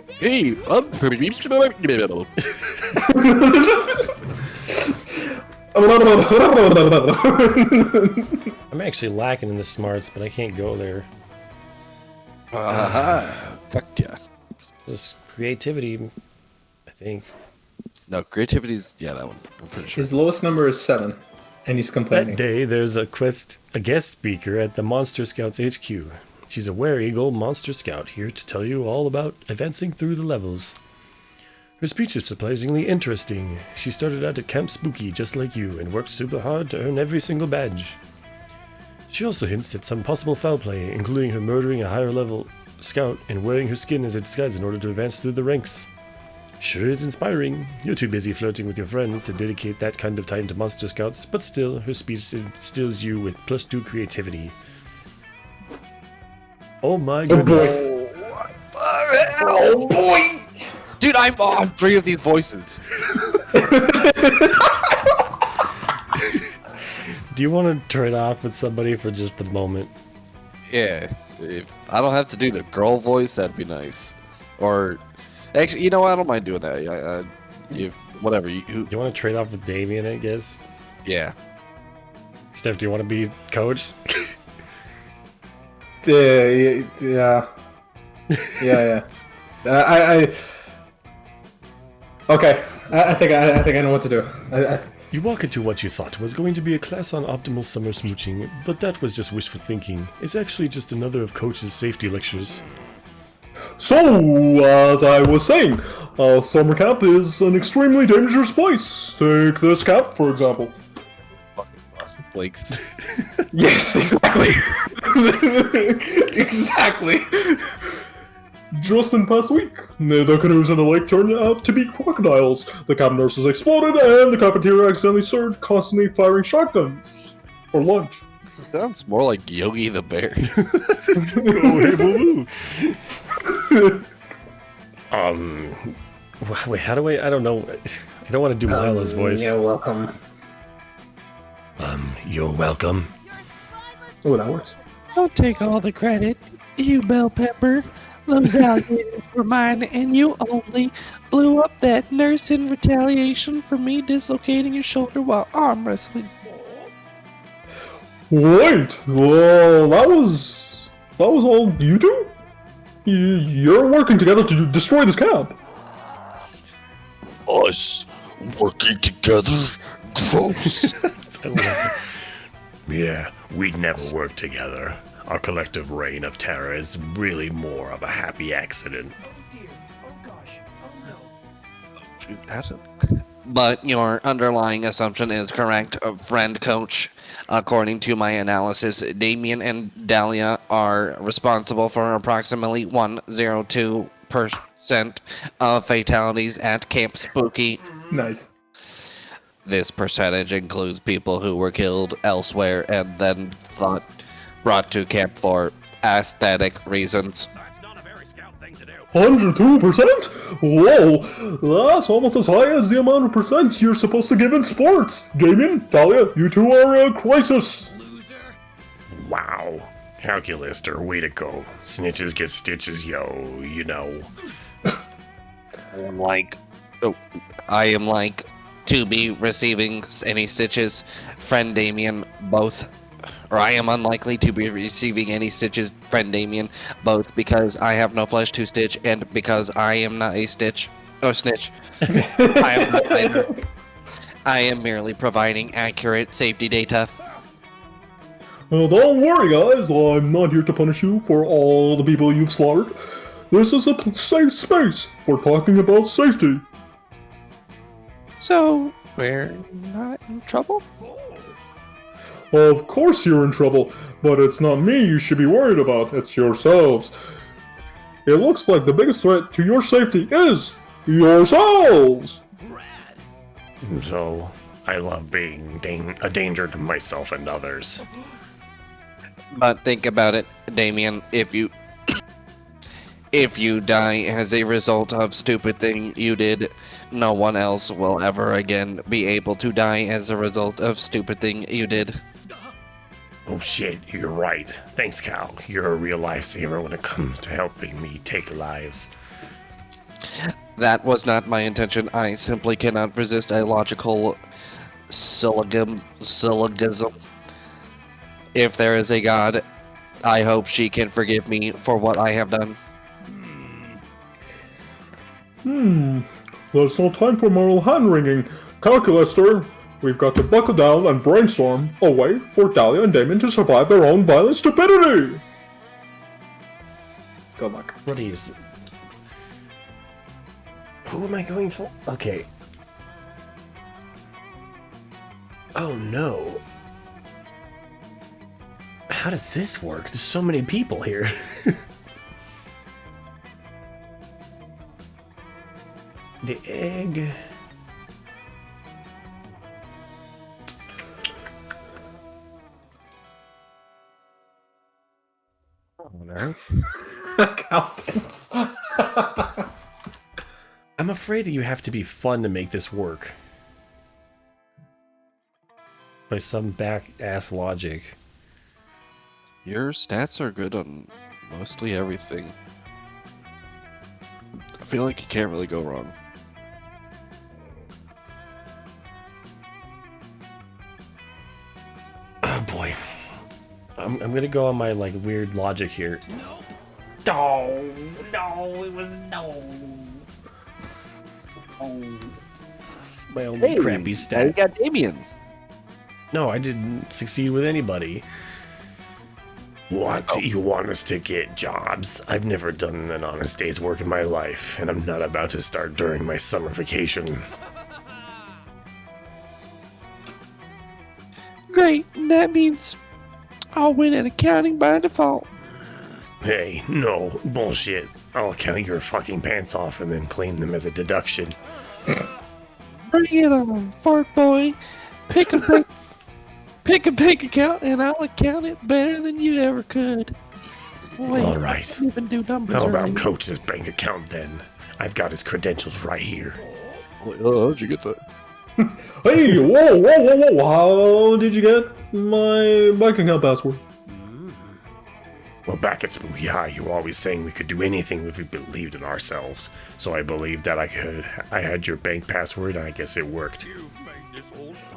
Hey, I'm I'm actually lacking in the smarts, but I can't go there. Gotcha. Just creativity, I think. No, creativity's that one. I'm pretty sure. His lowest number is 7, and he's complaining. That day, there's a guest speaker at the Monster Scouts HQ. She's a were-eagle monster scout here to tell you all about advancing through the levels. Her speech is surprisingly interesting. She started out at Camp Spooky just like you and worked super hard to earn every single badge. She also hints at some possible foul play, including her murdering a higher level scout and wearing her skin as a disguise in order to advance through the ranks. Sure is inspiring. You're too busy flirting with your friends to dedicate that kind of time to Monster Scouts, but still, her speech instills you with +2 creativity. Oh my goodness. Oh boy! Dude, I'm on 3 of these voices. Do you want to trade off with somebody for just a moment? Yeah, if I don't have to do the girl voice, that'd be nice. Or, actually, you know what? I don't mind doing that. Whatever. Do you want to trade off with Damien, I guess? Yeah. Steph, do you want to be coach? Yeah. Okay. I think I know what to do. You walk into what you thought was going to be a class on optimal summer smooching, but that was just wishful thinking. It's actually just another of Coach's safety lectures. So, as I was saying, summer camp is an extremely dangerous place. Take this camp, for example. Fucking Frosted Flakes. Yes, exactly. Exactly. Just in past week, the canoes in the lake turned out to be crocodiles. The camp nurses exploded, and the cafeteria accidentally served constantly firing shotguns for lunch. Sounds more like Yogi the Bear. Wait, how do I don't know. I don't want to do Milo's voice. You're welcome. You're welcome. Oh, that works. Don't take all the credit, you bell pepper. Those alligators were mine, and you only blew up that nurse in retaliation for me dislocating your shoulder while arm wrestling. Wait, well, that was all you two? You're working together to destroy this camp. Us working together? Gross. I love it. Yeah, we'd never work together. Our collective reign of terror is really more of a happy accident. But your underlying assumption is correct, friend coach. According to my analysis, Damien and Dahlia are responsible for approximately 102% of fatalities at Camp Spooky. Nice. This percentage includes people who were killed elsewhere and then brought to camp for aesthetic reasons. 102%? Whoa, that's almost as high as the amount of percent you're supposed to give in sports. Damien, Dahlia, you two are a crisis. Wow. Calculister, way to go. Snitches get stitches, yo, you know. I am like to be receiving any stitches. Friend Damien, both. Or I am unlikely to be receiving any stitches, friend Damien, both because I have no flesh to stitch and because I am not a snitch. I am not either. I am merely providing accurate safety data. Don't worry, guys. I'm not here to punish you for all the people you've slaughtered. This is a safe space for talking about safety. So, we're not in trouble? Of course you're in trouble, but it's not me you should be worried about, it's yourselves. It looks like the biggest threat to your safety is yourselves! So, I love being a danger to myself and others. But think about it, Damien, if you die as a result of stupid thing you did, no one else will ever again be able to die as a result of stupid thing you did. Oh shit, you're right. Thanks, Cal. You're a real lifesaver when it comes to helping me take lives. That was not my intention. I simply cannot resist a logical syllogism. If there is a God, I hope she can forgive me for what I have done. There's no time for moral hand-wringing. Calculaster, we've got to buckle down and brainstorm a way for Dahlia and Damien to survive their own violent stupidity. Good luck. What is... Who am I going for? Okay. Oh no. How does this work? There's so many people here. The egg... Oh no. Accountants. I'm afraid you have to be fun to make this work. By some back-ass logic. Your stats are good on mostly everything. I feel like you can't really go wrong. Oh boy. I'm gonna go on my like weird logic here. No, it was no. Oh. My only crappy You stat. got Damien. No, I didn't succeed with anybody. What? You want us to get jobs? I've never done an honest day's work in my life, and I'm not about to start during my summer vacation. Great, that means I'll win at accounting by default. Hey, no, bullshit. I'll count your fucking pants off and then claim them as a deduction. Bring it on, fart boy. Pick a bank account and I'll account it better than you ever could. Wait, All right. I didn't even do numbers How about already. Coach's bank account then? I've got his credentials right here. How'd you get that? Hey, whoa. How did you get my bank account password? Well, back at Spooky High, you were always saying we could do anything if we believed in ourselves. So I believed that I had your bank password, and I guess it worked.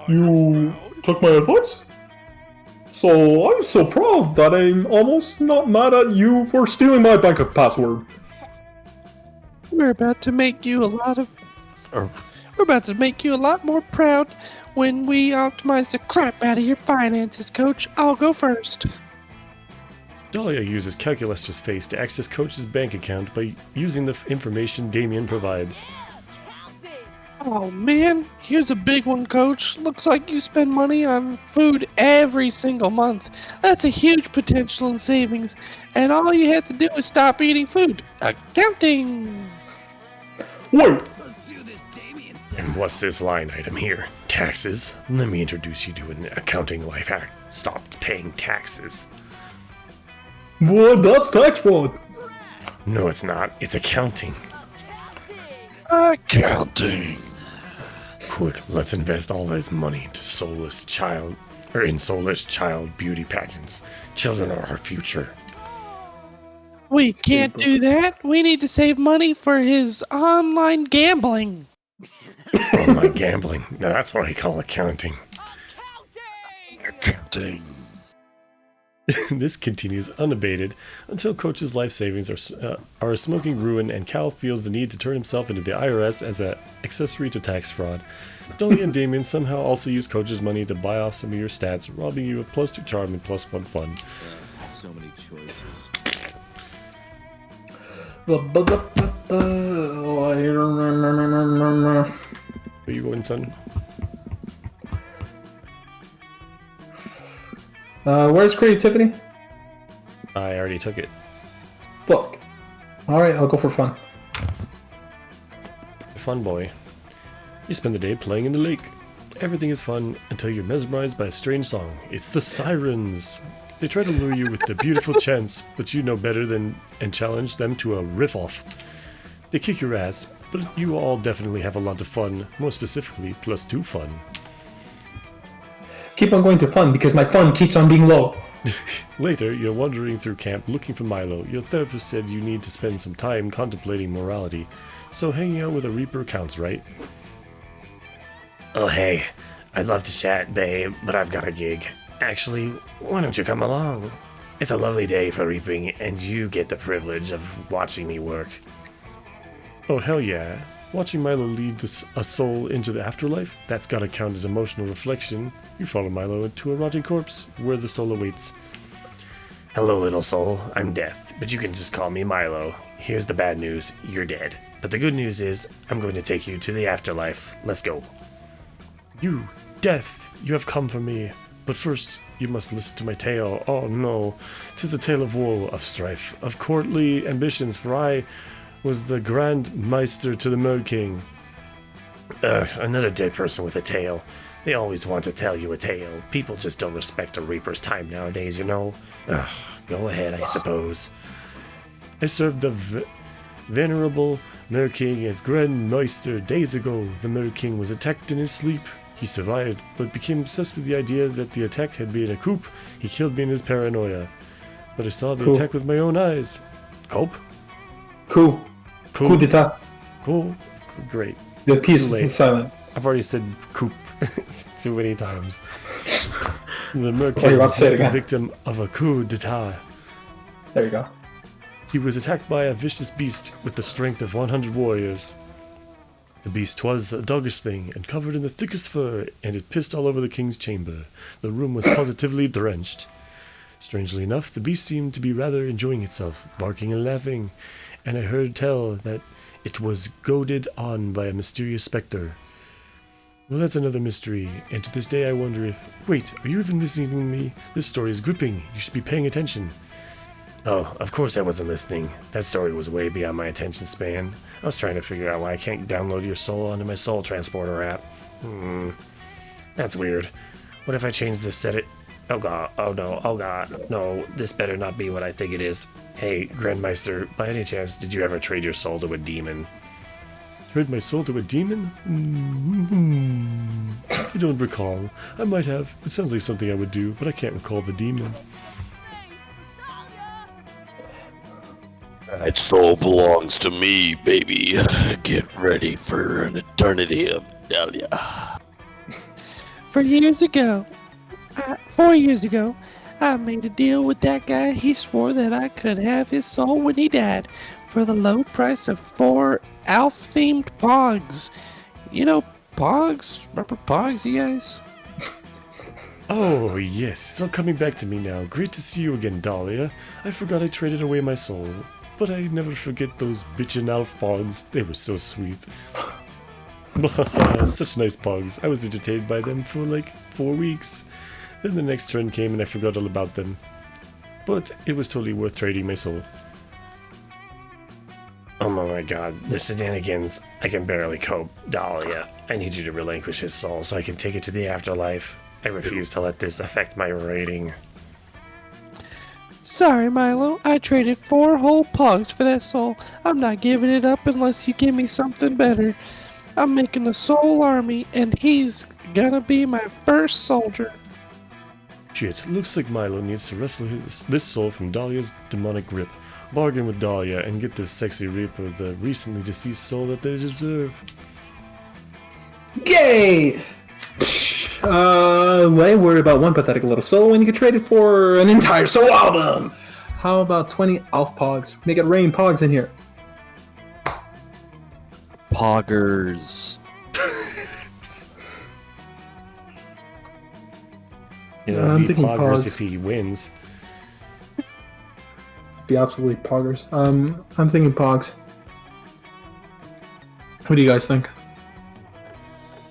You took my advice? So I'm so proud that I'm almost not mad at you for stealing my bank password. We're about to make you a lot more proud when we optimize the crap out of your finances, Coach. I'll go first. Dahlia uses Calculaster's face to access Coach's bank account by using the information Damien provides. Oh man, here's a big one, Coach. Looks like you spend money on food every single month. That's a huge potential in savings, and all you have to do is stop eating food. Accounting! Wait, And what's this line item here? Taxes? Let me introduce you to an accounting life hack. Stop paying taxes. what? That's tax fraud. No, it's not. It's accounting. Accounting. Quick, let's invest all this money into soulless child beauty pageants. Children are our future. We can't do that. We need to save money for his online gambling. Online gambling. Now that's what I call accounting. Accounting. This continues unabated until Coach's life savings are a smoking ruin and Cal feels the need to turn himself into the IRS as an accessory to tax fraud. Dahlia and Damien somehow also use Coach's money to buy off some of your stats, robbing you of +2 charm and +1 fun. So many choices. Where you going, son? Where's creativity? I already took it. Fuck. Alright, I'll go for fun. Fun boy. You spend the day playing in the lake. Everything is fun until you're mesmerized by a strange song. It's the sirens. They try to lure you with the beautiful chants, but you know better than and challenge them to a riff-off. They kick your ass, but you all definitely have a lot of fun, more specifically, +2 fun. Keep on going to fun because my fun keeps on being low. Later, you're wandering through camp looking for Milo. Your therapist said you need to spend some time contemplating morality. So hanging out with a Reaper counts, right? Oh, hey. I'd love to chat, babe, but I've got a gig. Actually, why don't you come along? It's a lovely day for reaping, and you get the privilege of watching me work. Oh, hell yeah. Watching Milo lead a soul into the afterlife? That's gotta count as emotional reflection. You follow Milo into a rotting corpse, where the soul awaits. Hello, little soul. I'm Death, but you can just call me Milo. Here's the bad news. You're dead. But the good news is, I'm going to take you to the afterlife. Let's go. You, Death, you have come for me. But first, you must listen to my tale. Oh no, 'tis a tale of woe, of strife, of courtly ambitions, for I was the Grand Meister to the Murd King. Ugh, another dead person with a tale. They always want to tell you a tale. People just don't respect a reaper's time nowadays, you know? Ugh, go ahead, I suppose. I served the venerable Mer King as Grand Meister days ago. The Mer King was attacked in his sleep. He survived, but became obsessed with the idea that the attack had been a coup. He killed me in his paranoia. But I saw the attack with my own eyes. Cope? Coup. Coup d'etat. Cool. Great. The piece Too late. is silent. I've already said coup too many times. The Mer you're King about to was say it the again. victim of a coup d'etat. There you go. He was attacked by a vicious beast with the strength of 100 warriors. The beast was a doggish thing and covered in the thickest fur, and it pissed all over the king's chamber. The room was positively drenched. Strangely enough, the beast seemed to be rather enjoying itself, barking and laughing, and I heard tell that it was goaded on by a mysterious spectre. Well, that's another mystery, and to this day I wonder if... Wait, are you even listening to me? This story is gripping. You should be paying attention. Oh, of course I wasn't listening. That story was way beyond my attention span. I was trying to figure out why I can't download your soul onto my soul transporter app. That's weird. What if I change this set? Oh god, oh no, oh god, no, this better not be what I think it is. Hey, Grandmeister, by any chance, did you ever trade your soul to a demon? Trade my soul to a demon? I don't recall. I might have. It sounds like something I would do, but I can't recall the demon. That soul belongs to me, baby. Get ready for an eternity of Dahlia. 4 years ago, I made a deal with that guy. He swore that I could have his soul when he died for the low price of 4 elf-themed pogs. You know pogs? Remember pogs, you guys? Oh, yes, it's all coming back to me now. Great to see you again, Dahlia. I forgot I traded away my soul. But I never forget those bitchin' elf pogs. They were so sweet. Such nice pogs. I was entertained by them for like 4 weeks. Then the next turn came and I forgot all about them. But it was totally worth trading my soul. Oh my god, the shenanigans. I can barely cope. Dahlia, I need you to relinquish his soul so I can take it to the afterlife. I refuse to let this affect my rating. Sorry, Milo. I traded 4 whole pogs for that soul. I'm not giving it up unless you give me something better. I'm making a soul army, and he's gonna be my first soldier. Shit, looks like Milo needs to wrestle this soul from Dahlia's demonic grip. Bargain with Dahlia and get this sexy Reaper the recently deceased soul that they deserve. Yay! Why worry about one pathetic little soul when you can trade it for an entire soul album? How about 20 elf pogs? Make it rain pogs in here. Poggers. You know, I'm beat thinking Poggers Pogs. if he wins. Be absolutely poggers. I'm thinking pogs. What do you guys think?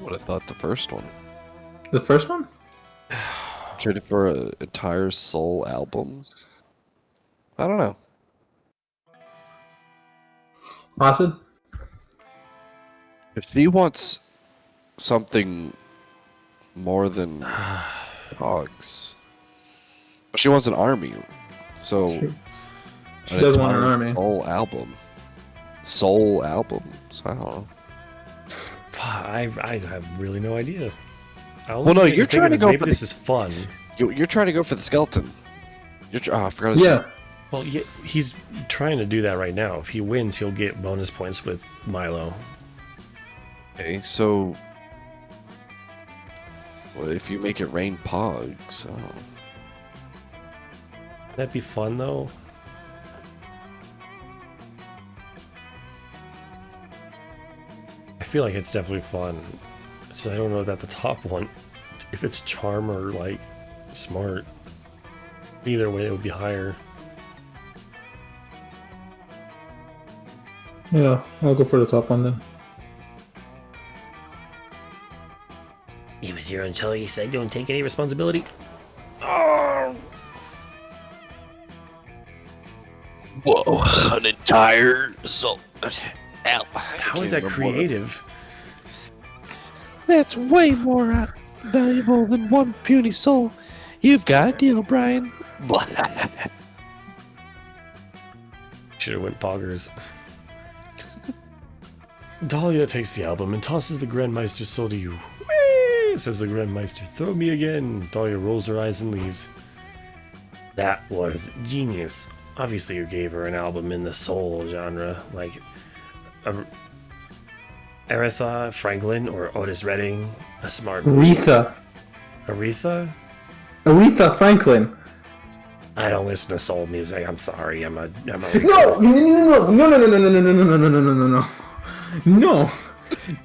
Would have thought the first one. The first one? Traded for an entire soul album. I don't know. Acid? If she wants something more than hogs, she wants an army. So She does want an army. Soul album. So I don't know. I have really no idea. Well, no, you're trying to go maybe for this the- is fun. You're trying to go for the skeleton. I forgot his name. Yeah. Well, yeah, he's trying to do that right now. If he wins, he'll get bonus points with Milo. Okay, so well, if you make it rain pogs, That'd be fun, though. I feel like it's definitely fun. So I don't know about the top one. If it's charm or, like, smart. Either way, it would be higher. Yeah, I'll go for the top one then. It was your own choice. I don't take any responsibility. Whoa, an entire soul. Ow. How is that creative? That's way more valuable than one puny soul. You've got a deal, Brian. Should have went poggers. Dahlia takes the album and tosses the Grandmeister's soul to you. Whee! Says the Grandmeister. Throw me again. Dahlia rolls her eyes and leaves. That was genius. Obviously, you gave her an album in the soul genre, like Aretha Franklin or Otis Redding. A smart Aretha. Aretha? Aretha Franklin. I don't listen to soul music. I'm sorry. I'm a No! No! No! No! No! No! No! No! No! No! No! No! No! No! No!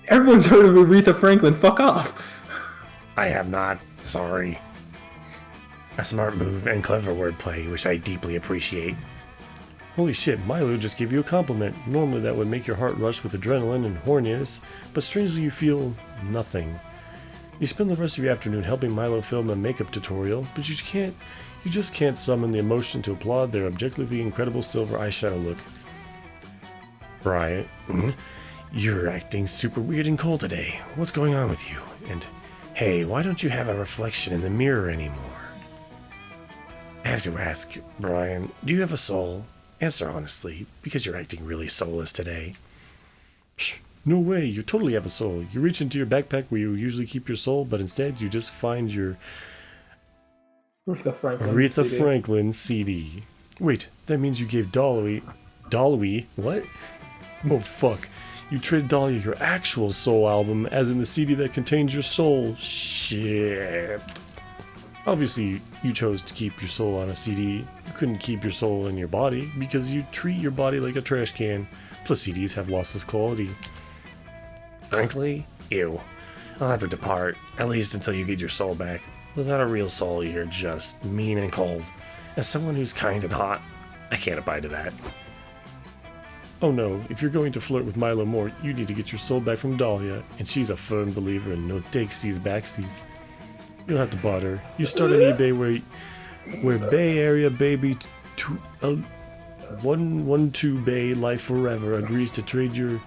Everyone's heard of Aretha Franklin. Fuck off. I have not. Sorry. A smart move and clever wordplay, which I deeply appreciate. Holy shit, Milo just gave you a compliment. Normally that would make your heart rush with adrenaline and horniness, but strangely you feel nothing. You spend the rest of your afternoon helping Milo film a makeup tutorial, but you just can't summon the emotion to applaud their objectively incredible silver eyeshadow look. Brian, you're acting super weird and cold today. What's going on with you? And hey, why don't you have a reflection in the mirror anymore? I have to ask, Brian, do you have a soul? Answer honestly, because you're acting really soulless today. Psh, no way, you totally have a soul. You reach into your backpack where you usually keep your soul, but instead you just find your Aretha Franklin CD. Wait, that means you gave Dolly, what? Oh fuck. You traded Dahlia your actual soul album, as in the CD that contains your soul. Shit. Obviously, you chose to keep your soul on a CD. You couldn't keep your soul in your body, because you treat your body like a trash can. Plus, CDs have lossless quality. Frankly, ew. I'll have to depart, at least until you get your soul back. Without a real soul, you're just mean and cold. As someone who's kind and hot, I can't abide to that. Oh no, if you're going to flirt with Milo more, you need to get your soul back from Dahlia, and she's a firm believer in no takesies backsies. You'll have to bot her. You start on eBay where Bay Area Baby 112 Bay Life Forever agrees to trade your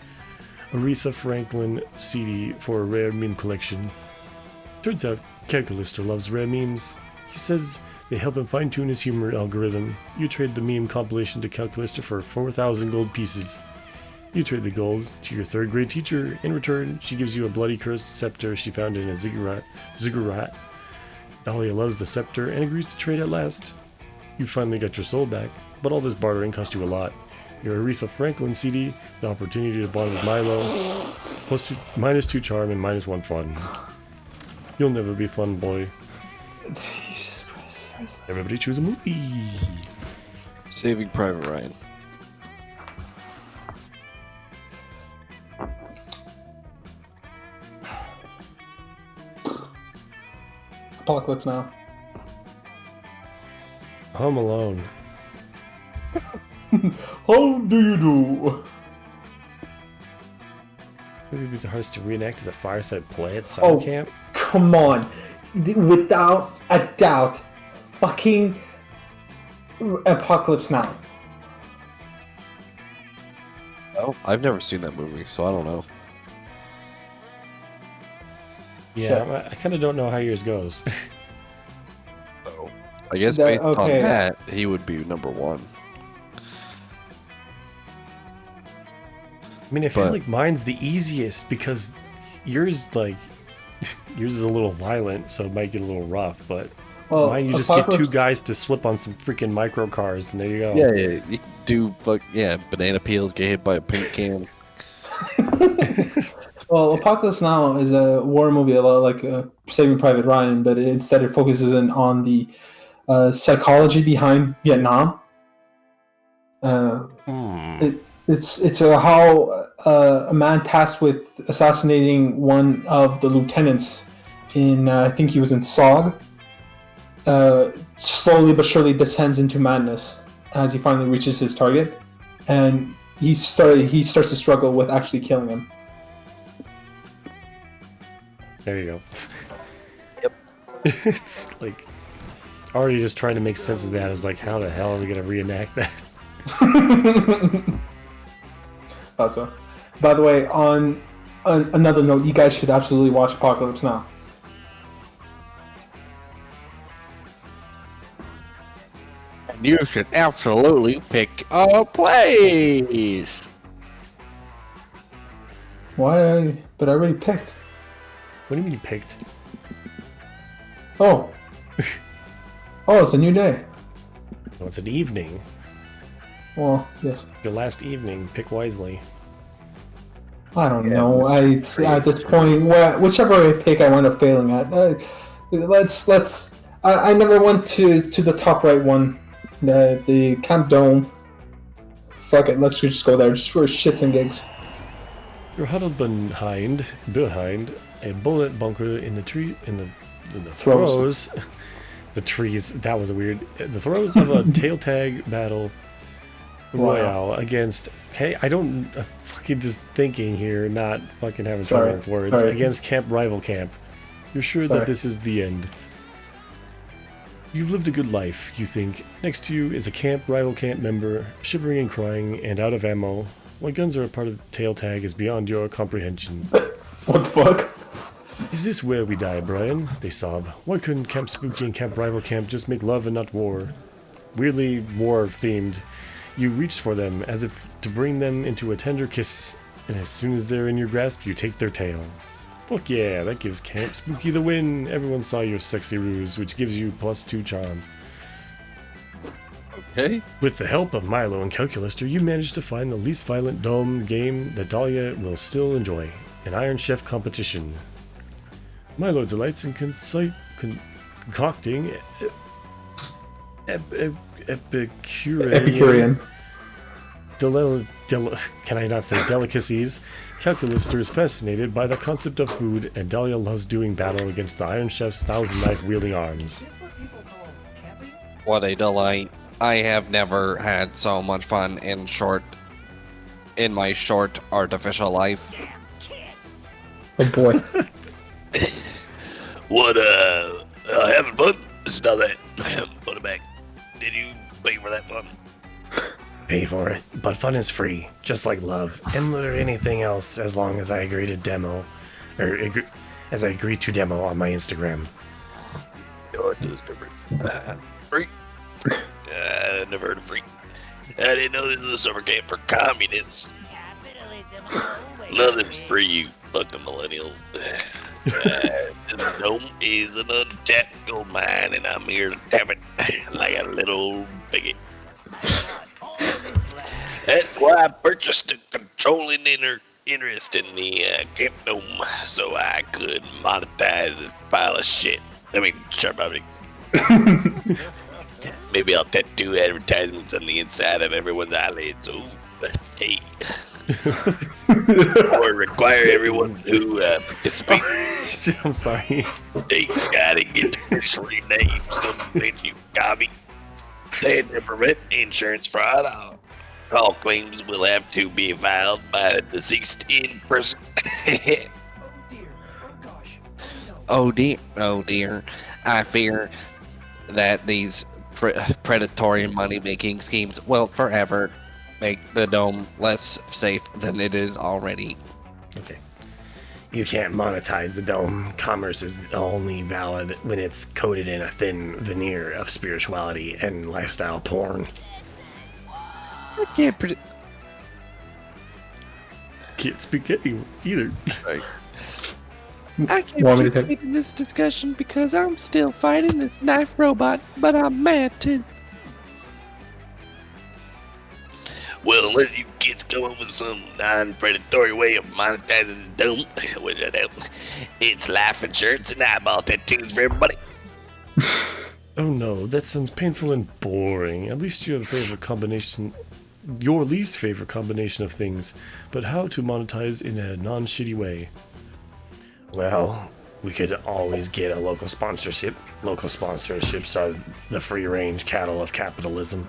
Aretha Franklin CD for a rare meme collection. Turns out Calculister loves rare memes. He says they help him fine-tune his humor algorithm. You trade the meme compilation to Calculister for 4,000 gold pieces. You trade the gold to your third grade teacher. In return, she gives you a bloody cursed scepter she found in a ziggurat. Dahlia loves the scepter and agrees to trade at last. You finally got your soul back, but all this bartering cost you a lot. Your Aretha Franklin CD, the opportunity to bond with Milo, -2 charm and -1 fun. You'll never be fun, boy. Jesus Christ. Everybody choose a movie. Saving Private Ryan. Apocalypse Now. Home Alone. How do you do? Maybe it'd be the hardest to reenact as a fireside play at summer camp. Come on. Without a doubt. Fucking Apocalypse Now. Oh, I've never seen that movie, so I don't know. Yeah, I kind of don't know how yours goes. I guess That- based on okay. that, he would be number one. I mean, I feel But- like mine's the easiest because yours, like, yours is a little violent, so it might get a little rough, but Well, Why don't you just get two Apocalypse- guys to slip on some freaking micro cars and there you go. Yeah, you can do banana peels, get hit by a paint can. Well, Apocalypse Now is a war movie, a lot like Saving Private Ryan, but instead it focuses in on the psychology behind Vietnam. It's how a man tasked with assassinating one of the lieutenants in I think he was in SOG. Slowly but surely descends into madness as he finally reaches his target, and he starts to struggle with actually killing him. There you go. Yep. It's like already just trying to make sense of that is like, how the hell are we gonna reenact that? Thought so. By the way, on another note, you guys should absolutely watch Apocalypse Now. And you should absolutely pick a place. Why? But I already picked. What do you mean you picked? Oh. Oh, it's a new day. Well, it's an evening. Well, yes. Your last evening. Pick wisely. I don't know. At this point, whichever I pick, I wind up failing at. Let's. I never went to the top right one, the Camp Dome. Fuck it. Let's just go there just for shits and gigs. You're huddled behind a bullet bunker in the tree in the throes. The trees. That was weird. The throes of a tail tag battle royale against. Hey, I'm fucking just thinking here, not fucking having trouble with words. Sorry. Against Camp Rival Camp. You're sure that this is the end. You've lived a good life, you think. Next to you is a Camp Rival Camp member, shivering and crying and out of ammo. Why guns are a part of the tail tag is beyond your comprehension. What the fuck? Is this where we die, Brian? They sob. Why couldn't Camp Spooky and Camp Rival Camp just make love and not war? Weirdly war-themed. You reach for them, as if to bring them into a tender kiss, and as soon as they're in your grasp, you take their tail. Fuck yeah, that gives Camp Spooky the win. Everyone saw your sexy ruse, which gives you +2 charm. Okay. With the help of Milo and Calculaster, you manage to find the least violent dome game that Dahlia will still enjoy, an Iron Chef competition. Milo delights in concocting Epicurean. Can I not say delicacies? Calculaster is fascinated by the concept of food, and Dahlia loves doing battle against the Iron Chef's 1,000 knife-wielding arms. What a delight. I have never had so much fun in my short artificial life. Oh boy. What, having fun? It's not that. Put it back. Did you pay for that fun? Pay for it, but fun is free, just like love, and literally anything else as long as I agree to demo, as I agree to demo on my Instagram. No, it does difference. Free? I never heard of free. I didn't know this was a summer camp for communists. Nothing's free, you fucking millennials. This dome is an untapped gold mine, and I'm here to tap it like a little bigot. That's why I purchased a controlling interest in the Camp Dome, so I could monetize this pile of shit. I mean, sharp objects. Maybe I'll tattoo advertisements on the inside of everyone's eyelids. Ooh, hey. Or require everyone who participates. I'm sorry. They gotta get the first name, something you copy. They to prevent insurance fraud. All claims will have to be filed by the deceased in person. Oh dear. I fear that these predatory money-making schemes will forever make the dome less safe than it is already. Okay. You can't monetize the dome. Commerce is only valid when it's coated in a thin veneer of spirituality and lifestyle porn. I can't Can't speak any either. Right. I can't Want me to participate in this discussion because I'm still fighting this knife robot, but I'm mad too. Well, unless you kids come up with some non-predatory way of monetizing this dome, which I doubt, it's life insurance and eyeball tattoos for everybody. Oh no, that sounds painful and boring. At least you have a favorite combination, your least favorite combination of things, but how to monetize in a non-shitty way. Well, we could always get a local sponsorship. Local sponsorships are the free-range cattle of capitalism.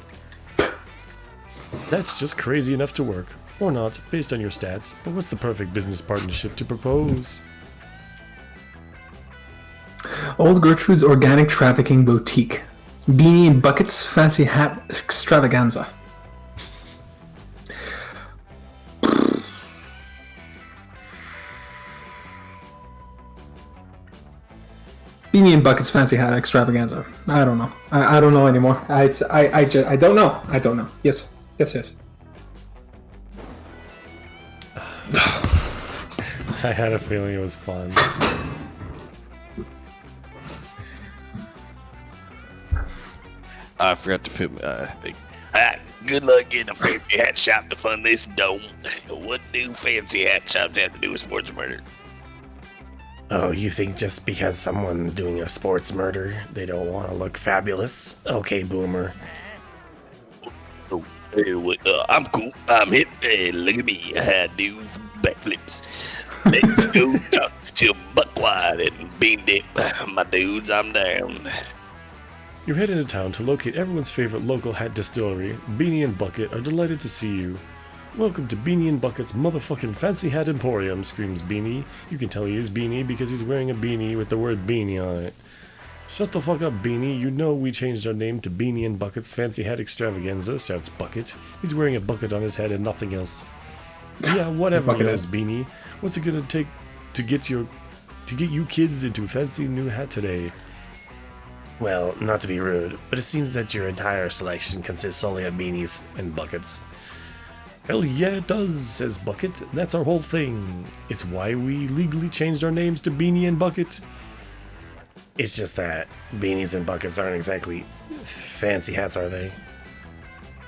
That's just crazy enough to work. Or not, based on your stats, but what's the perfect business partnership to propose? Old Gertrude's Organic Trafficking Boutique. Beanie and Buckets Fancy Hat Extravaganza. Beanie and Buckets Fancy Hat Extravaganza. I don't know. I don't know anymore. I don't know. I don't know. Yes. Yes. I had a feeling it was fun. I forgot to put thing. Good luck getting a fancy hat shop to fund this dome. What do fancy hat shops have to do with sports murder? Oh, you think just because someone's doing a sports murder, they don't want to look fabulous? Okay, boomer. I'm cool. I'm hip. Hey, look at me. I do backflips. Let's go talk to Buckwide and Bean Dip. My dudes, I'm down. You're heading to town to locate everyone's favorite local hat distillery. Beanie and Bucket are delighted to see you. Welcome to Beanie and Bucket's motherfucking fancy hat emporium, screams Beanie. You can tell he is Beanie because he's wearing a beanie with the word Beanie on it. Shut the fuck up, Beanie. You know we changed our name to Beanie and Bucket's Fancy Hat Extravaganza, shouts Bucket. He's wearing a bucket on his head and nothing else. Yeah, whatever, yells Beanie. What's it gonna take to get you kids into a fancy new hat today? Well, not to be rude, but it seems that your entire selection consists solely of beanies and buckets. Hell yeah, it does, says Bucket. That's our whole thing. It's why we legally changed our names to Beanie and Bucket. It's just that beanies and buckets aren't exactly fancy hats, are they?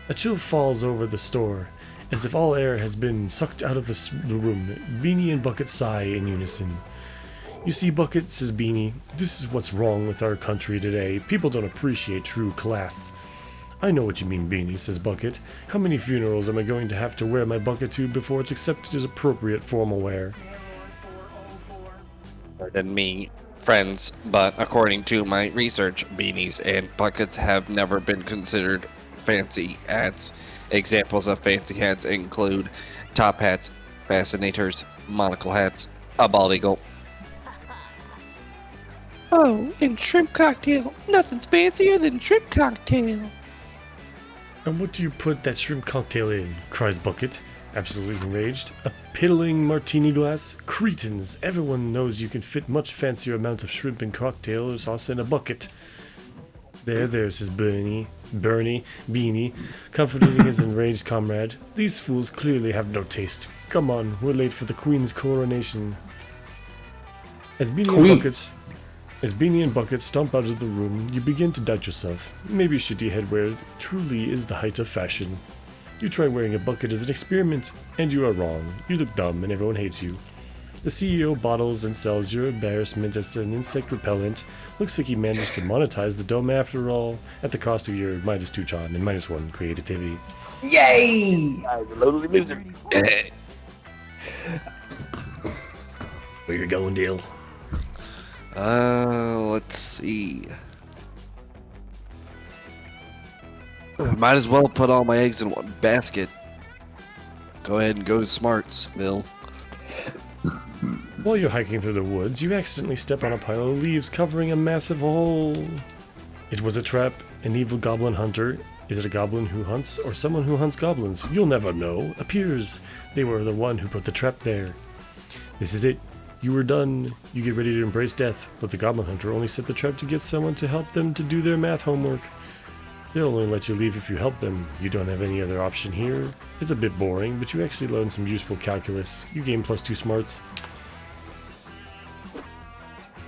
A chill falls over the store, as if all air has been sucked out of the room. Beanie and Bucket sigh in unison. You see, Bucket, says Beanie, this is what's wrong with our country today. People don't appreciate true class. I know what you mean, Beanie, says Bucket. How many funerals am I going to have to wear my bucket to before it's accepted as appropriate formal wear? Pardon me, friends, but according to my research, beanies and buckets have never been considered fancy hats. Examples of fancy hats include top hats, fascinators, monocle hats, a bald eagle. Oh, and shrimp cocktail. Nothing's fancier than shrimp cocktail. And what do you put that shrimp cocktail in? Cries Bucket, absolutely enraged. A piddling martini glass? Cretins! Everyone knows you can fit much fancier amount of shrimp and cocktail sauce in a bucket. There, says Beanie, comforting his enraged comrade. These fools clearly have no taste. Come on, we're late for the Queen's coronation. As Beanie and Bucket stomp out of the room, you begin to doubt yourself. Maybe shitty headwear truly is the height of fashion. You try wearing a bucket as an experiment, and you are wrong. You look dumb and everyone hates you. The CEO bottles and sells your embarrassment as an insect repellent. Looks like he managed to monetize the dome after all, at the cost of your -2 charm and -1 creativity. Yay! Where you going, Dale? Let's see. Might as well put all my eggs in one basket. Go ahead and go to Smarts, Bill. While you're hiking through the woods, you accidentally step on a pile of leaves covering a massive hole. It was a trap, an evil goblin hunter. Is it a goblin who hunts, or someone who hunts goblins? You'll never know. Appears they were the one who put the trap there. This is it. You were done. You get ready to embrace death, but the goblin hunter only set the trap to get someone to help them to do their math homework. They'll only let you leave if you help them. You don't have any other option here. It's a bit boring, but you actually learn some useful calculus. You gain +2 smarts.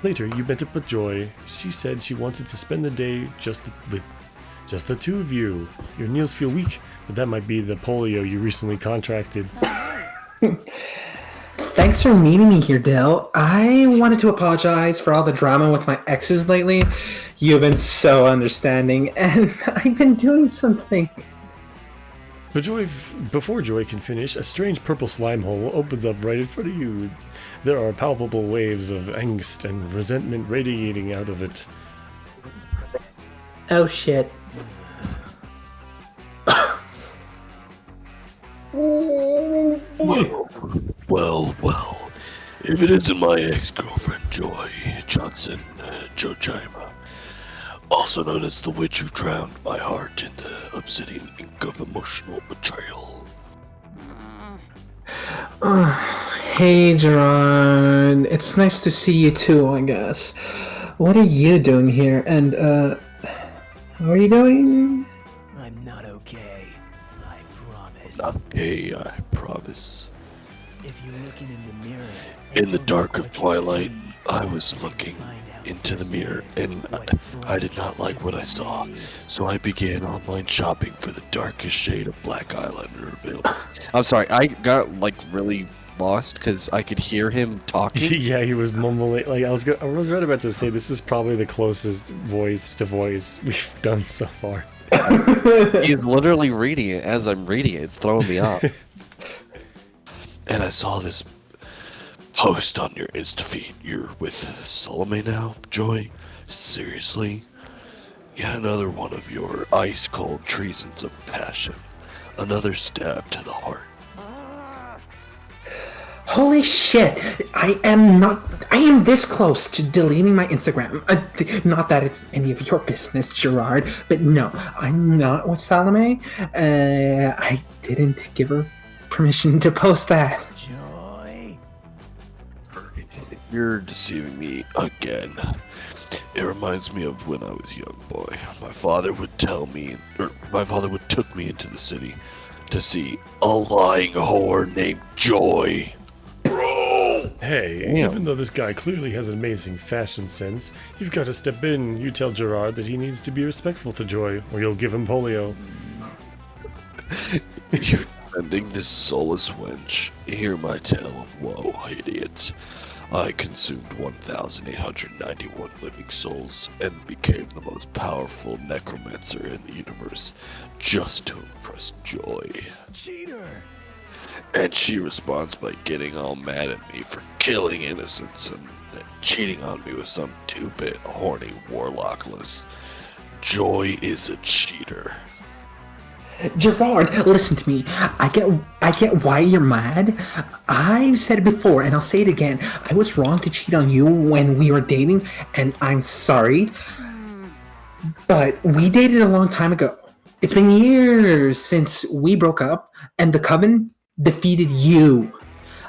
Later, you met up with Joy. She said she wanted to spend the day with just the two of you. Your knees feel weak, but that might be the polio you recently contracted. Thanks for meeting me here, Dill. I wanted to apologize for all the drama with my exes lately. You've been so understanding, and I've been doing something. Before Joy can finish, a strange purple slime hole opens up right in front of you. There are palpable waves of angst and resentment radiating out of it. Oh shit. Well. If it isn't my ex-girlfriend, Joy Johnson Jojima, also known as the witch who drowned my heart in the obsidian ink of emotional betrayal. Hey, Gerard. It's nice to see you too, I guess. What are you doing here? And, how are you doing? I'm not okay. I promise. Okay, I promise. If you're looking in the mirror, In the dark of twilight, I was looking into the mirror and I did not like what I saw, so I began online shopping for the darkest shade of black eyeliner available. I'm sorry, I got like really lost because I could hear him talking. Yeah, he was mumbling. Like I was right about to say, this is probably the closest voice to voice we've done so far. He's literally reading it as I'm reading it. It's throwing me off. And I saw this post on your Insta feed. You're with Salome now, Joy? Seriously? Yet another one of your ice-cold treasons of passion. Another stab to the heart. Holy shit! I am this close to deleting my Instagram. Not that it's any of your business, Gerard, but no, I'm not with Salome. I didn't give her permission to post that. Joy. You're deceiving me again. It reminds me of when I was a young boy. My father would took me into the city to see a lying whore named Joy. Bro! Hey, even though this guy clearly has an amazing fashion sense, you've got to step in. You tell Gerard that he needs to be respectful to Joy, or you'll give him polio. You're defending this soulless wench. Hear my tale of woe, idiot. I consumed 1,891 living souls and became the most powerful necromancer in the universe just to impress Joy. Cheater. And she responds by getting all mad at me for killing innocents and then cheating on me with some 2-bit horny warlock list. Joy is a cheater. Gerard, listen to me. I get why you're mad. I've said it before, and I'll say it again. I was wrong to cheat on you when we were dating, and I'm sorry. But we dated a long time ago. It's been years since we broke up, and the coven defeated you.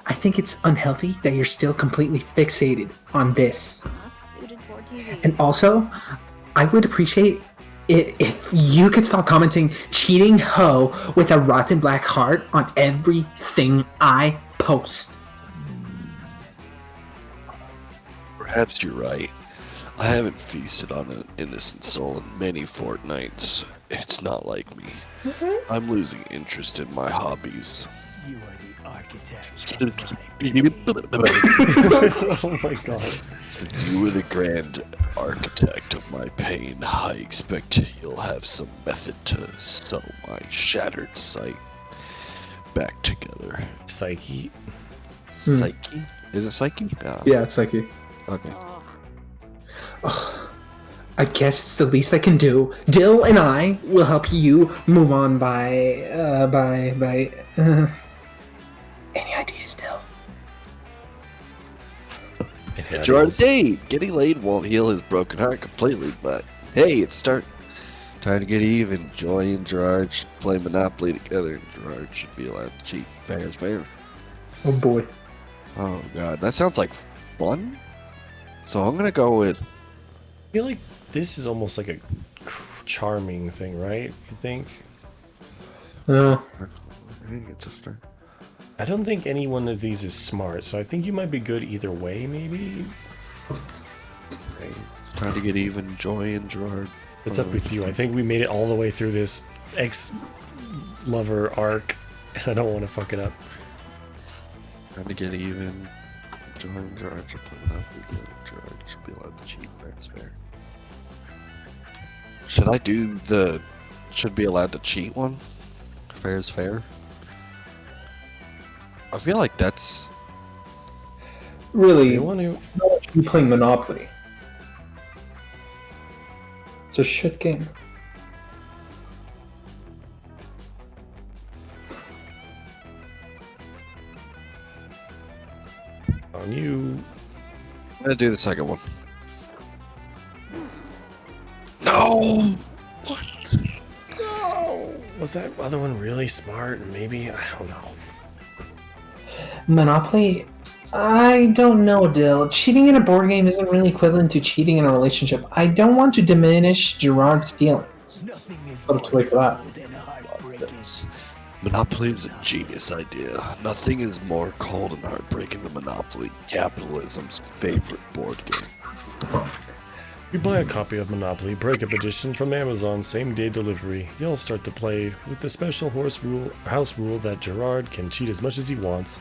I think it's unhealthy that you're still completely fixated on this. And also, I would appreciate it if you could stop commenting cheating hoe with a rotten black heart on everything I post. Perhaps you're right. I haven't feasted on an innocent soul in many fortnights. It's not like me. I'm losing interest in my hobbies. You are the architect. Oh my god. Since you were the grand architect of my pain, I expect you'll have some method to sew my shattered sight back together. Psyche. Psyche? Is it Psyche? Yeah, it's Psyche. Okay. I guess it's the least I can do. Dill and I will help you move on by any ideas, Dill? Gerard, hey, getting laid won't heal his broken heart completely, but hey, it's time to get even. Joy and Gerard should play Monopoly together, and Gerard should be allowed to cheat. Fair is fair. Oh boy. Oh god, that sounds like fun. So I'm gonna go with. I feel like this is almost like a charming thing, right? You think? No. I think it's a start. I don't think any one of these is smart, so I think you might be good either way, maybe? Trying to get even, Joy and Gerard. What's up with you? I think we made it all the way through this ex-lover arc, and I don't want to fuck it up. Trying to get even. Joy and Gerard should play Monopoly. Gerard should be allowed to cheat. That's fair. Should I do the should be allowed to cheat one? Fair is fair. I feel like that's Really, You want to? you playing Monopoly. It's a shit game. On you. I'm gonna do the second one. No! Was that other one really smart? Maybe? I don't know. Monopoly? I don't know, Dill. Cheating in a board game isn't really equivalent to cheating in a relationship. I don't want to diminish Gerard's feelings. Nothing is I'll have to wait for that. cold and heartbreaking. Monopoly is a genius idea. Nothing is more cold and heartbreaking than Monopoly, capitalism's favorite board game. You buy a copy of Monopoly Breakup Edition from Amazon same-day delivery. You'll start to play with the special house rule that Gerard can cheat as much as he wants.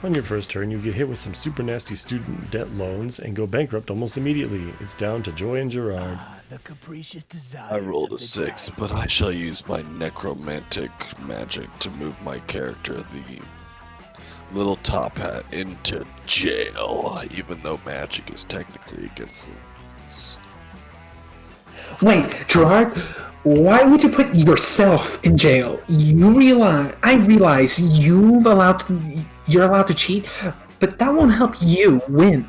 On your first turn, you get hit with some super nasty student debt loans and go bankrupt almost immediately. It's down to Joy and Gerard. The capricious desires I rolled of a the 6, dice. but I shall use my necromantic magic to move my character, the little top hat, into jail, even though magic is technically against the rules. Wait, Gerard, why would you put yourself in jail? I realize you're allowed to cheat, but that won't help you win.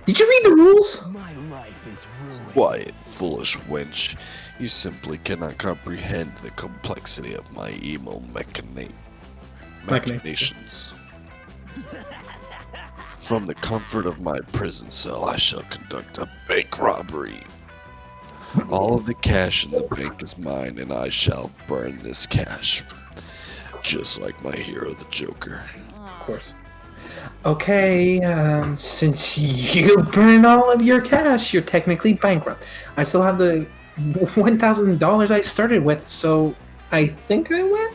Did you read the rules? My life is ruined. Quiet, foolish wench. You simply cannot comprehend the complexity of my evil machinations. From the comfort of my prison cell, I shall conduct a bank robbery. All of the cash in the bank is mine, and I shall burn this cash. Just like my hero, the Joker. Of course. Okay, since you burned all of your cash, you're technically bankrupt. I still have the $1,000 I started with, so I think I win?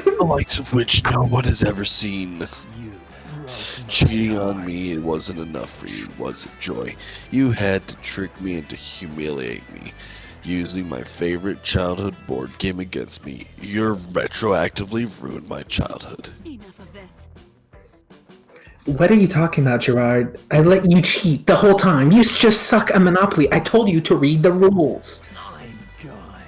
The likes of which no one has ever seen. You broke Cheating on me, it wasn't enough for you, was it, Joy? You had to trick me and to humiliate me. Using my favorite childhood board game against me, you're retroactively ruined my childhood. Enough of this. What are you talking about, Gerard? I let you cheat the whole time. You just suck at Monopoly. I told you to read the rules. I'm gone.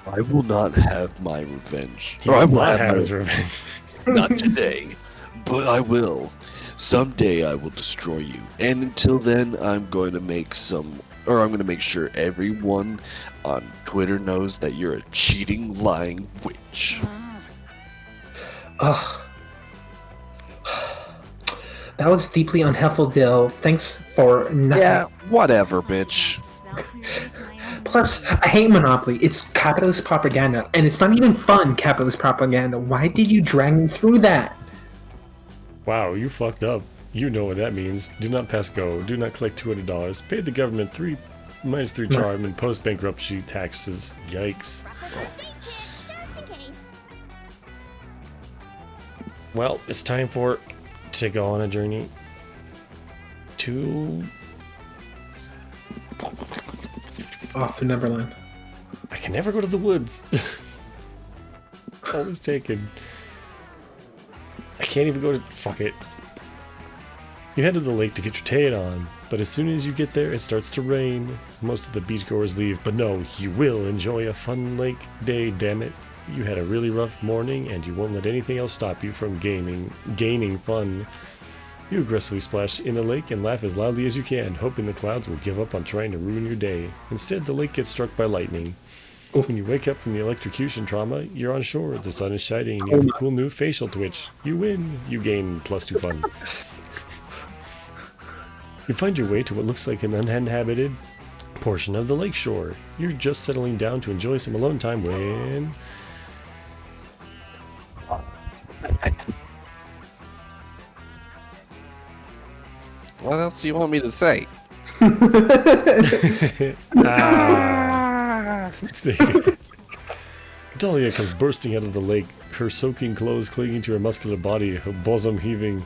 I will not have my revenge. He Or I will will not have have my his revenge. Not today, but I will. Someday I will destroy you. And until then, I'm going to make sure everyone on Twitter knows that you're a cheating, lying witch. Ugh. That was deeply unhelpful, Dill. Thanks for nothing. Yeah, whatever, bitch. Plus, I hate Monopoly. It's capitalist propaganda, and it's not even fun capitalist propaganda. Why did you drag me through that? Wow, you fucked up. You know what that means. Do not pass go. Do not collect $200. Pay the government -3 charm and post bankruptcy taxes. Yikes. Well, it's time to go on a journey to Off to Neverland. I can never go to the woods. Always taken. I can't even go to. Fuck it. You head to the lake to get your tan on, but as soon as you get there, it starts to rain. Most of the beachgoers leave, but no, you will enjoy a fun lake day, damn it. You had a really rough morning, and you won't let anything else stop you from gaining fun. You aggressively splash in the lake and laugh as loudly as you can, hoping the clouds will give up on trying to ruin your day. Instead, the lake gets struck by lightning. When you wake up from the electrocution trauma, you're on shore, the sun is shining, and you have a cool new facial twitch. You win. You gain +2 fun. You find your way to what looks like an uninhabited portion of the lakeshore. You're just settling down to enjoy some alone time when... What else do you want me to say? Dahlia comes bursting out of the lake, her soaking clothes clinging to her muscular body, her bosom heaving.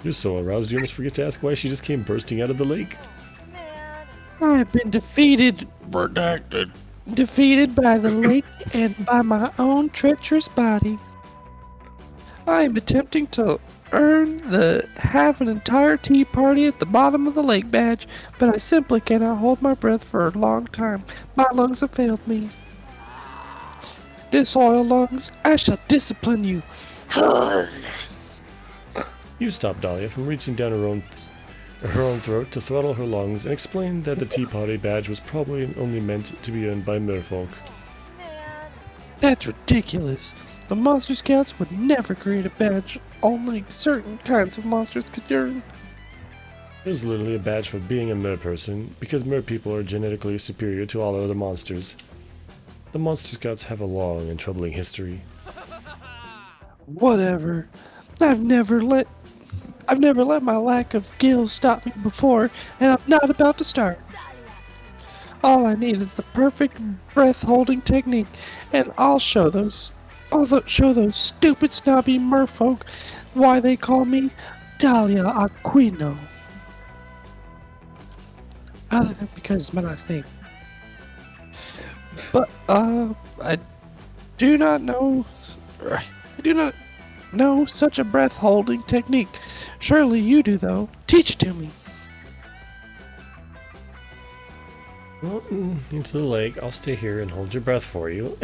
You're so aroused you almost forget to ask why she just came bursting out of the lake. I've been defeated Redacted. by the lake and by my own treacherous body. I am attempting to earn the have an entire tea party at the bottom of the lake badge, but I simply cannot hold my breath for a long time. My lungs have failed me. Disloyal lungs, I shall discipline you. You stop Dahlia from reaching down her own throat to throttle her lungs and explain that the tea party badge was probably only meant to be earned by merfolk. That's ridiculous. The Monster Scouts would never create a badge only certain kinds of monsters could earn. It is literally a badge for being a mer person, because mer people are genetically superior to all other monsters. The Monster Scouts have a long and troubling history. Whatever. I've never let my lack of gills stop me before, and I'm not about to start. All I need is the perfect breath-holding technique, and I'll show those stupid snobby merfolk why they call me Dahlia Aquino. Other than because it's my last name. But I do not know such a breath-holding technique. Surely you do, though. Teach it to me. Well, into the lake, I'll stay here and hold your breath for you.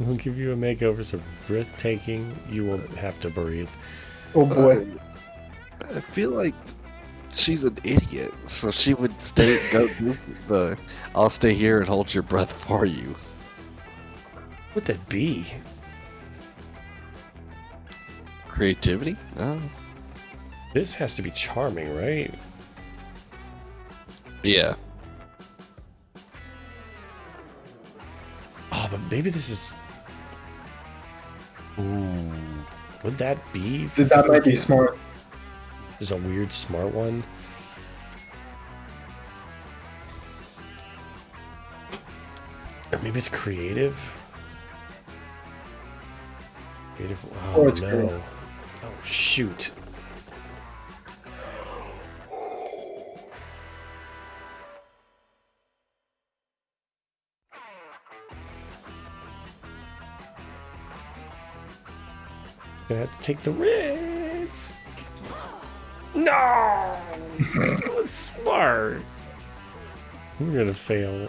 We'll give you a makeover so breathtaking you won't have to breathe. Oh boy. I feel like she's an idiot, so she would go do the I'll stay here and hold your breath for you. What'd that be? Creativity? Oh. This has to be charming, right? Yeah. Oh, but maybe this is... Ooh. Would that be? That might be smart. There's a weird smart one. Or maybe it's creative? Creative... Oh, Or it's no. creative. Oh, shoot. Gonna have to take the risk. No! That was smart. We're gonna fail.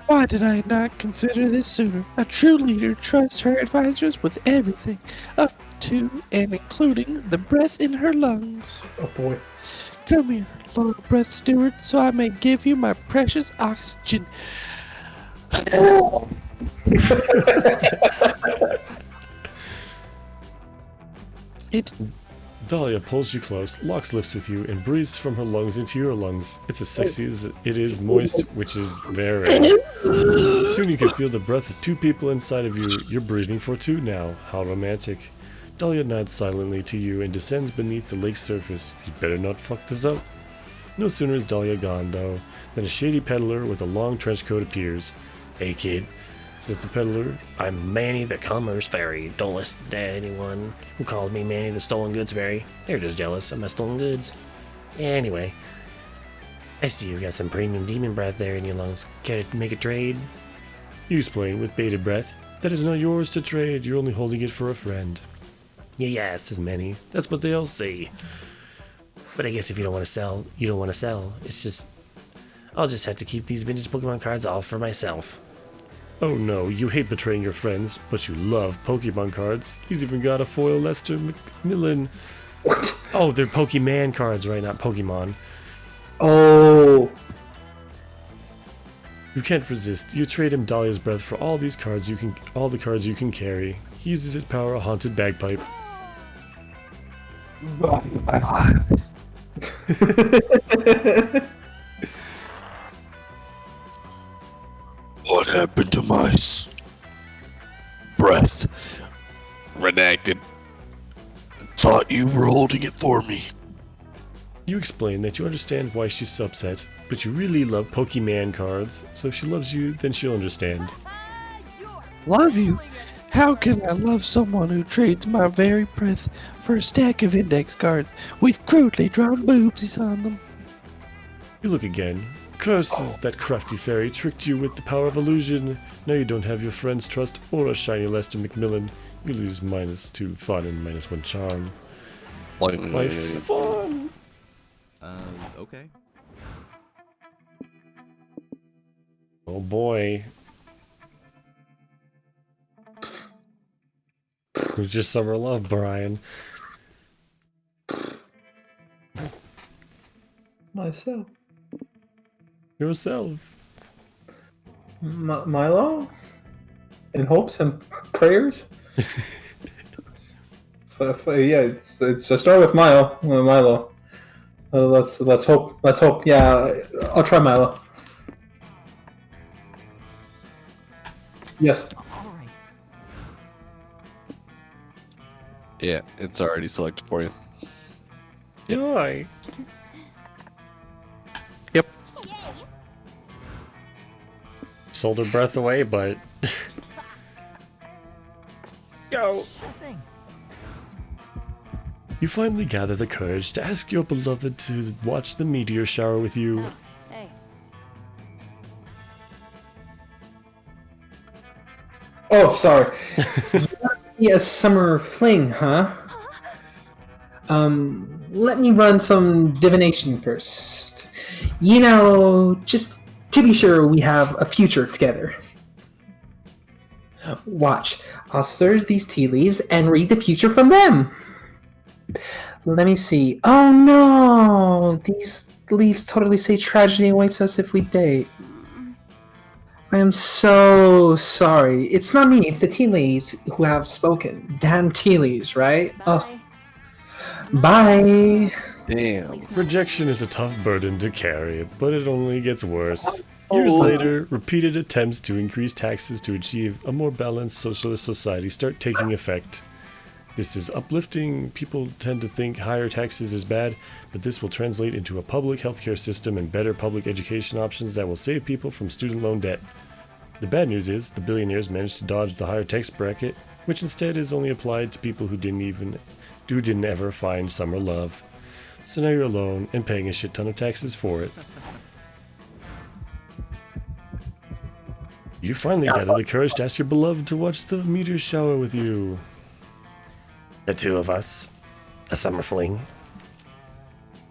Why did I not consider this sooner? A true leader trusts her advisors with everything, up to and including the breath in her lungs. Oh boy. Come here, Lord Breath Steward, so I may give you my precious oxygen. Dahlia pulls you close, locks lips with you, and breathes from her lungs into your lungs. It's as sexy as it is moist, which is very rare. Soon you can feel the breath of two people inside of you. You're breathing for two now. How romantic. Dahlia nods silently to you and descends beneath the lake's surface. You better not fuck this up. No sooner is Dahlia gone, though, than a shady peddler with a long trench coat appears. "Hey, kid," says the peddler. "I'm Manny the Commerce Fairy. Don't listen to anyone who called me Manny the Stolen Goods Fairy. They're just jealous of my stolen goods. Anyway, I see you got some premium demon breath there in your lungs. Care to make a trade?" You explain with bated breath. "That is not yours to trade. You're only holding it for a friend." Yeah, says Manny. "That's what they all say. But I guess if you don't want to sell, you don't want to sell. It's just... I'll just have to keep these vintage Pokemon cards all for myself." "Oh no, you hate betraying your friends, but you love Pokemon cards. He's even got a foil Lester McMillan." What? Oh, they're Pokemon cards, right? Not Pokemon. Oh. You can't resist. You trade him Dahlia's breath for all the cards you can carry. He uses his power a haunted bagpipe. What happened to my breath? Redacted. thought you were holding it for me. You explain that you understand why she's upset, but you really love Pokemon cards, so if she loves you, then she'll understand. Love you? How can I love someone who trades my very breath for a stack of index cards with crudely drawn boobsies on them? You look again. Curses, that crafty fairy tricked you with the power of illusion. Now you don't have your friend's trust or a shiny Lester McMillan. You lose -2 fun and -1 charm. My fun! Okay. Oh boy. Who's your summer love, Brian? Myself. Yourself. Milo? In hopes and prayers? Yeah, it's I start with Milo. Let's hope. Yeah, I'll try Milo. Yes. Yeah, it's already selected for you. Yay. Yep. Sold her breath away, but... Go! You finally gather the courage to ask your beloved to watch the meteor shower with you. Hey. Oh, sorry. Yeah, summer fling, huh? Let me run some divination first. You know, just to be sure we have a future together. Watch, I'll stir these tea leaves and read the future from them. Let me see. Oh no! These leaves totally say tragedy awaits us if we date. I am so sorry. It's not me, it's the tea leaves who have spoken. Damn tea leaves, right? Bye. Bye! Damn. Rejection is a tough burden to carry, but it only gets worse. Years later, repeated attempts to increase taxes to achieve a more balanced socialist society start taking effect. This is uplifting. People tend to think higher taxes is bad, but this will translate into a public healthcare system and better public education options that will save people from student loan debt. The bad news is, the billionaires managed to dodge the higher tax bracket, which instead is only applied to people who didn't ever find summer love. So now you're alone and paying a shit ton of taxes for it. You finally gather the courage to ask your beloved to watch the meteor shower with you. The two of us. A summer fling.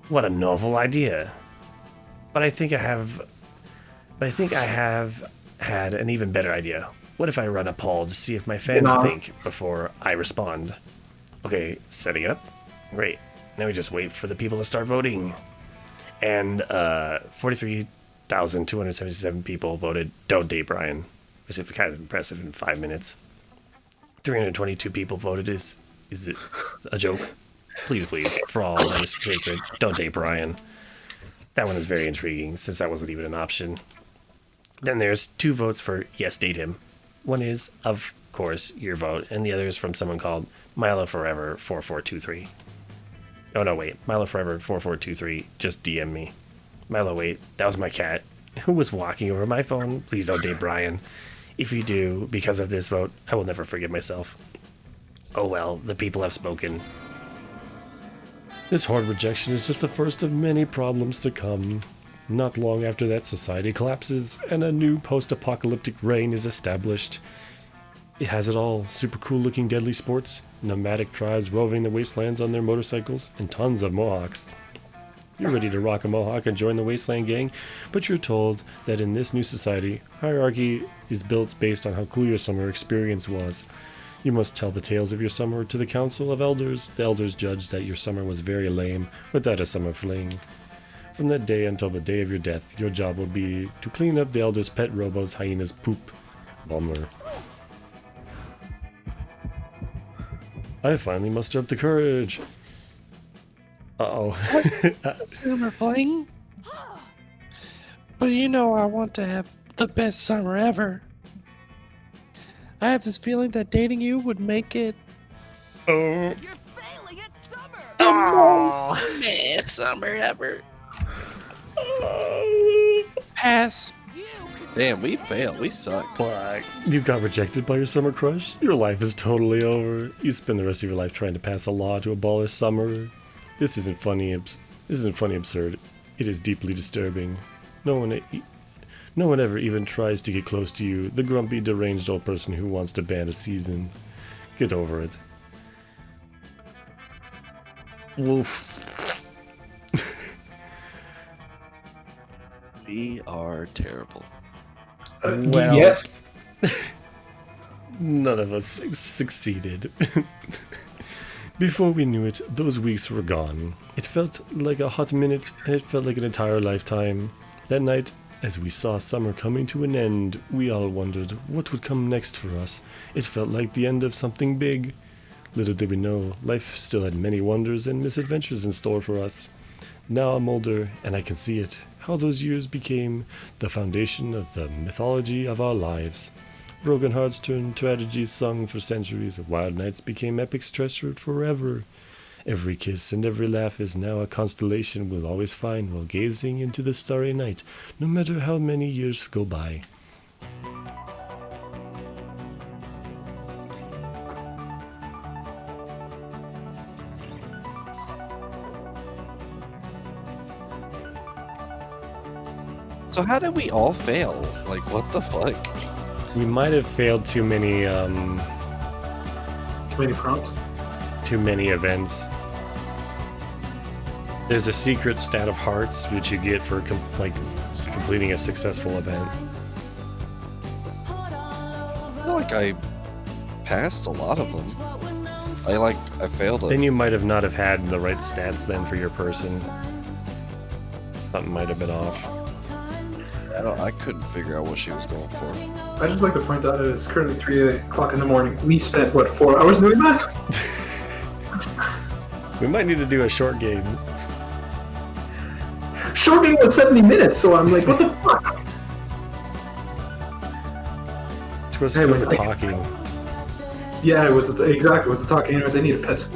What a novel idea. But I think I have had an even better idea. What if I run a poll to see if my fans think before I respond? Okay, setting it up. Great. Now we just wait for the people to start voting. And 43,277 people voted don't date Brian, which is kind of impressive in 5 minutes. 322 people voted is it a joke? Please, for all that is sacred, don't date Brian. That one is very intriguing, since that wasn't even an option. Then there's 2 votes for yes, date him. One is, of course, your vote, and the other is from someone called Milo Forever 4423. Oh no, wait, Milo Forever 4423 just DM me. Milo, wait, that was my cat. Who was walking over my phone? Please don't date Brian. If you do, because of this vote, I will never forgive myself. Oh well, the people have spoken. This hard rejection is just the first of many problems to come. Not long after that, society collapses, and a new post-apocalyptic reign is established. It has it all: super cool looking deadly sports, nomadic tribes roving the wastelands on their motorcycles, and tons of mohawks. You're ready to rock a mohawk and join the Wasteland Gang, but you're told that in this new society, hierarchy is built based on how cool your summer experience was. You must tell the tales of your summer to the Council of Elders. The Elders judge that your summer was very lame, without a summer fling. From that day until the day of your death, your job will be to clean up the Elders' pet robo's hyena's poop. Bummer. I finally muster up the courage. Uh-oh. Summer fling? But you know I want to have the best summer ever. I have this feeling that dating you would make it... Oh. You're failing at Best summer ever. Pass. Damn, we failed. We suck. Fuck. You got rejected by your summer crush? Your life is totally over. You spend the rest of your life trying to pass a law to abolish summer. This isn't funny. This isn't funny. Absurd. It is deeply disturbing. No one ever even tries to get close to you. The grumpy, deranged old person who wants to ban a season. Get over it. Wolf. We are terrible. Well, yes. None of us succeeded. Before we knew it, those weeks were gone. It felt like a hot minute, and it felt like an entire lifetime. That night, as we saw summer coming to an end, we all wondered what would come next for us. It felt like the end of something big. Little did we know, life still had many wonders and misadventures in store for us. Now I'm older, and I can see it, how those years became the foundation of the mythology of our lives. Broken hearts turned tragedies sung for centuries, wild nights became epics treasured forever. Every kiss and every laugh is now a constellation we'll always find while gazing into the starry night, no matter how many years go by. So how did we all fail? Like, what the fuck? We might have failed too many Prompts. too many events. There's a secret stat of hearts which you get for completing a successful event. I feel like I passed a lot of them. I failed Then it. you might have not have had the right stats then for your person. Something might have been off. I couldn't figure out what she was going for. I just like to point out it's currently 3 o'clock in the morning. We spent, what, 4 hours doing that? We might need to do a short game. Short game was 70 minutes, so I'm like, what the fuck? It's supposed to be the talking. Yeah, it was exactly. It was the talking. Anyways, I need a piss.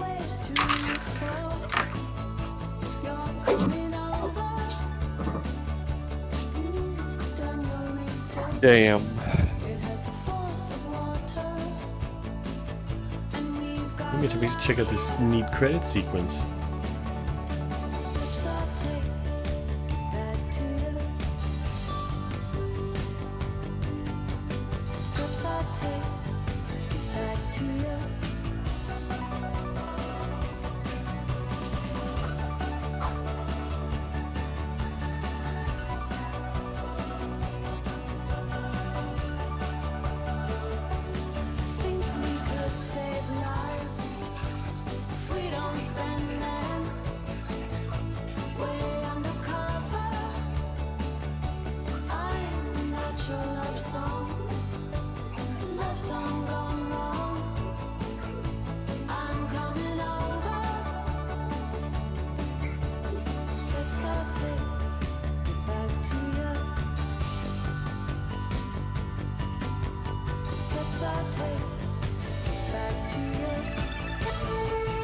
Damn. We need to check out this neat credit sequence.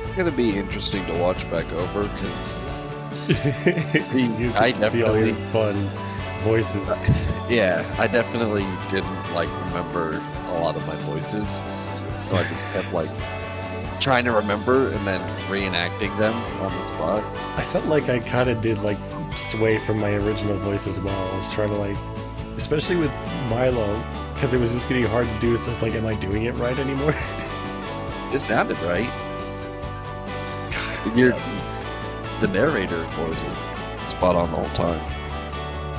It's gonna be interesting to watch back over because You I can see all your definitely- fun voices. yeah, I definitely didn't remember a lot of my voices, so I just kept trying to remember and then reenacting them on the spot. I felt like I kind of did sway from my original voice as well. I was trying to especially with Milo, because it was just getting hard to do. So it's am I doing it right anymore? It sounded right. The narrator voice was spot on the whole time.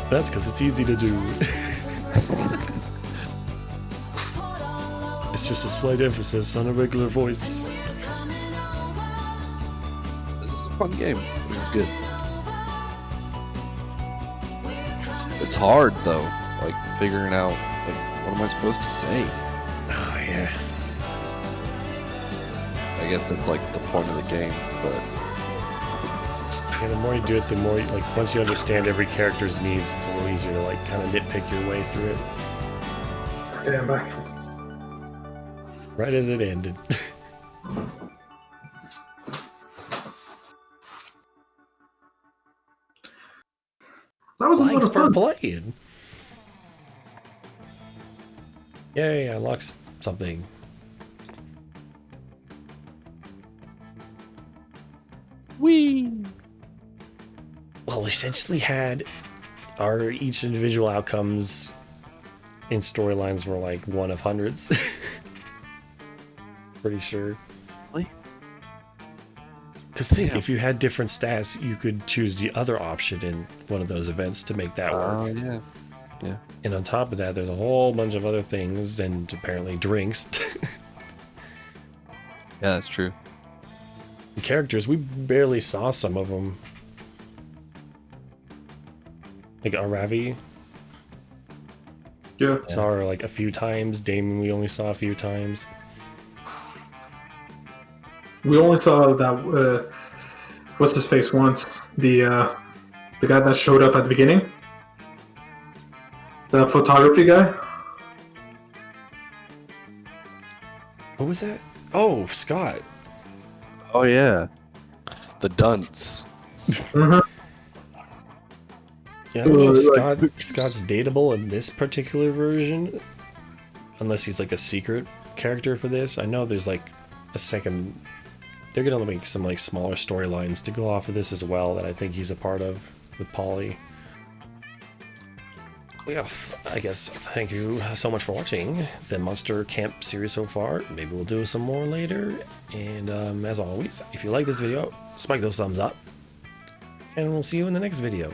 That's because it's easy to do. It's just a slight emphasis on a regular voice. This is a fun game. This is good. It's hard though, figuring out what am I supposed to say. Oh yeah. I guess that's the point of the game, but Yeah, the more you do it, the more once you understand every character's needs, it's a little easier to kind of nitpick your way through it. Okay, I'm back. Right as it ended. was a lot Thanks of for fun. playing. Yay, I unlocked something. Wee. Well, we essentially had our each individual outcomes in storylines were like one of hundreds. Pretty sure. Really? Because think, Yeah. if you had different stats, you could choose the other option in one of those events to make that Oh, work. yeah. Yeah. And on top of that, there's a whole bunch of other things and apparently drinks. Yeah, that's true. Characters, we barely saw some of them. Like Aravi, Yeah. saw her like a few times. Damon, we only saw a few times. We only saw that. What's his face once? The guy that showed up at the beginning. The photography guy. What was that? Oh, Scott. Oh, yeah. The dunce. Mm-hmm. Yeah, I don't know if Like- Scott's dateable in this particular version, unless he's like a secret character for this. I know there's like a second. They're gonna make some like smaller storylines to go off of this as well that I think he's a part of with Polly. Yeah, I guess thank you so much for watching the Monster Camp series so far. Maybe we'll do some more later. And as always, if you like this video, spike those thumbs up. And we'll see you in the next video.